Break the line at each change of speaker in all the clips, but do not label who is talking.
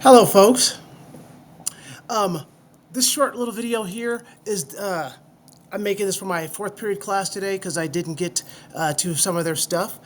Hello, folks. Um, this short little video here is I'm making this for my fourth period class today because I didn't get to some of their stuff.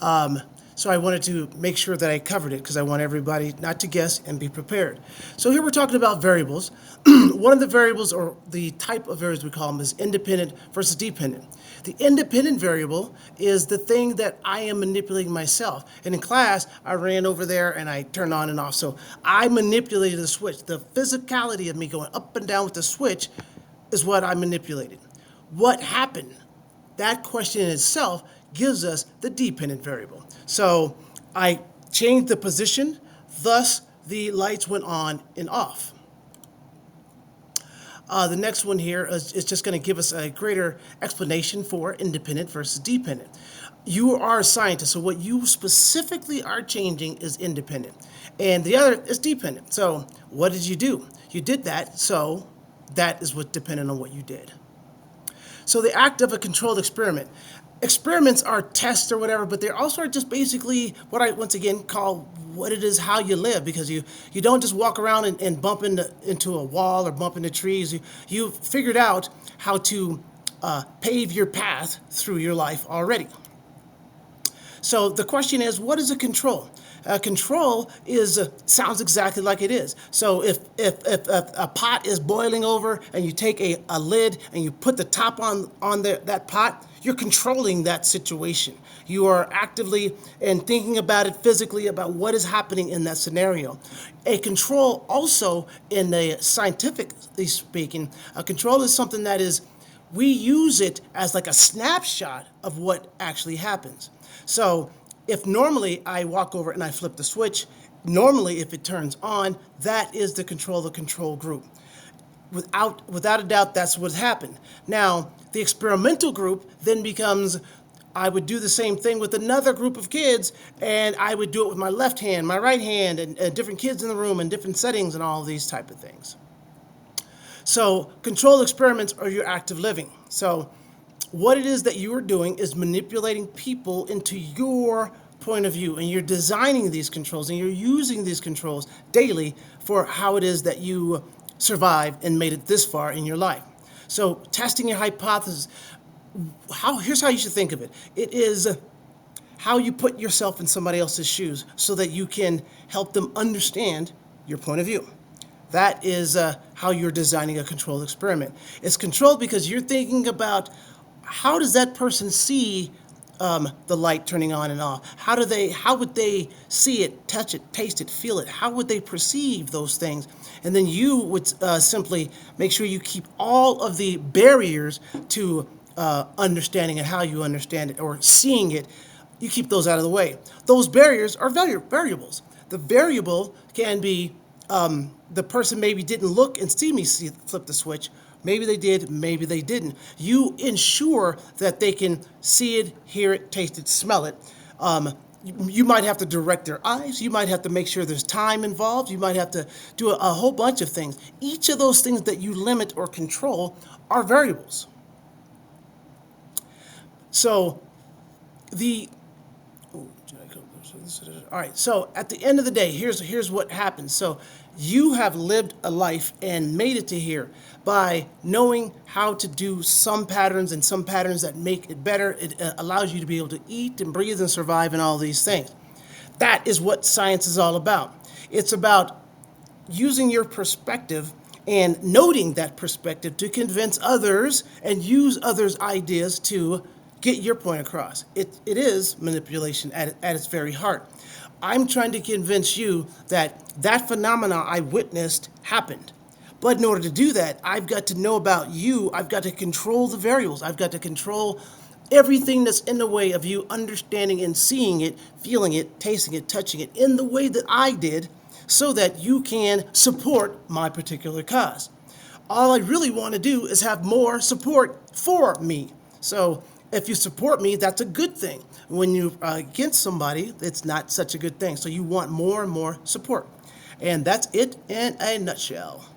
Um, so I wanted to make sure that I covered it because I want everybody not to guess and be prepared. So here we're talking about variables. One of the variables, or the type of variables we call them, is independent versus dependent. The independent variable is the thing that I am manipulating myself. And in class, I ran over there and I turned on and off. So I manipulated the switch. The physicality of me going up and down with the switch is what I manipulated. What happened? That question in itself gives us the dependent variable. So I changed the position, thus the lights went on and off. The next one here is just going to give us a greater explanation for independent versus dependent. You are a scientist, so what you specifically are changing is independent, and the other is dependent. So what did you do? You did that, so that is what depended on what you did. So the act of a controlled experiment. Experiments are tests or whatever, but they also are just basically what I once again call what it is, how you live, because you don't just walk around and bump into a wall or bump into trees. You've figured out how to pave your path through your life already. So the question is, what is a control? Control sounds exactly like it is. So if a pot is boiling over and you take a lid and you put the top on that pot, you're controlling that situation. You are actively and thinking about it physically about what is happening in that scenario. A control also, in a scientifically speaking, a control is something that is, we use it as like a snapshot of what actually happens. So if normally I walk over and I flip the switch, normally if it turns on, that is the control group. Without a doubt, that's what happened. Now, the experimental group then becomes, I would do the same thing with another group of kids, and I would do it with my left hand, my right hand, and different kids in the room and different settings and all of these type of things. So controlled experiments are your active living. So what it is that you are doing is manipulating people into your point of view, and you're designing these controls and you're using these controls daily for how it is that you survived and made it this far in your life. So testing your hypothesis, here's how you should think of it. It is how you put yourself in somebody else's shoes so that you can help them understand your point of view. That is how you're designing a controlled experiment. It's controlled because you're thinking about, how does that person see the light turning on and off? How would they see it, touch it, taste it, feel it? How would they perceive those things? And then you would simply make sure you keep all of the barriers to understanding and how you understand it or seeing it. You keep those out of the way. Those barriers are variables. The variable can be the person maybe didn't look and see me flip the switch. Maybe they did, maybe they didn't. You ensure that they can see it, hear it, taste it, smell it. You might have to direct their eyes. You might have to make sure there's time involved. You might have to do a whole bunch of things. Each of those things that you limit or control are variables. So all right, so at the end of the day, here's what happens. So you have lived a life and made it to here by knowing how to do some patterns, and some patterns that make it better. It allows you to be able to eat and breathe and survive and all these things. That is what science is all about. It's about using your perspective and noting that perspective to convince others and use others' ideas to get your point across. It is manipulation at its very heart. I'm trying to convince you that phenomena I witnessed happened. But in order to do that, I've got to know about you. I've got to control the variables. I've got to control everything that's in the way of you understanding and seeing it, feeling it, tasting it, touching it in the way that I did, so that you can support my particular cause. All I really want to do is have more support for me. So if you support me, that's a good thing. When you're against somebody, it's not such a good thing. So you want more and more support. And that's it in a nutshell.